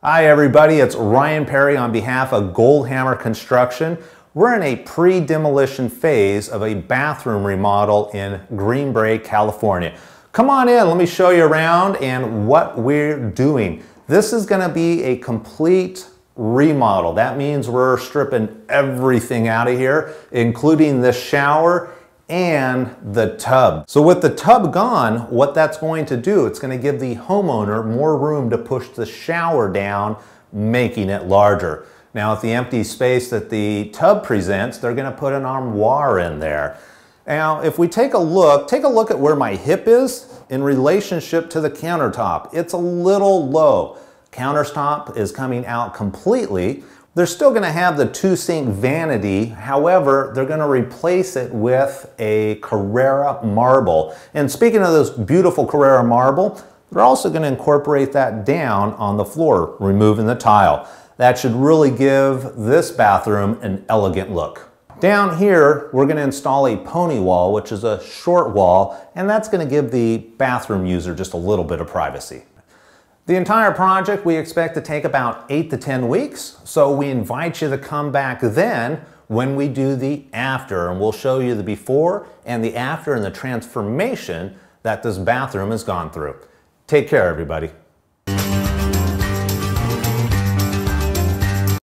Hi everybody, it's Ryan Perry on behalf of Goldhammer Construction. We're in a pre-demolition phase of a bathroom remodel in Green Bay, California. Come on in, let me show you around and what we're doing. This is going to be a complete remodel. That means we're stripping everything out of here, including the shower and the tub. So with the tub gone, what that's going to do, it's going to give the homeowner more room to push the shower down, making it larger. Now with the empty space that the tub presents, they're going to put an armoire in there. Now if we take a look at where my hip is in relationship to the countertop. It's a little low. Countertop is coming out completely. They're still going to have the 2-sink vanity, however, they're going to replace it with a Carrara marble. And speaking of this beautiful Carrara marble, they're also going to incorporate that down on the floor, removing the tile. That should really give this bathroom an elegant look. Down here, we're going to install a pony wall, which is a short wall, and that's going to give the bathroom user just a little bit of privacy. The entire project we expect to take about 8 to 10 weeks, so we invite you to come back then when we do the after, and we'll show you the before and the after and the transformation that this bathroom has gone through. Take care, everybody.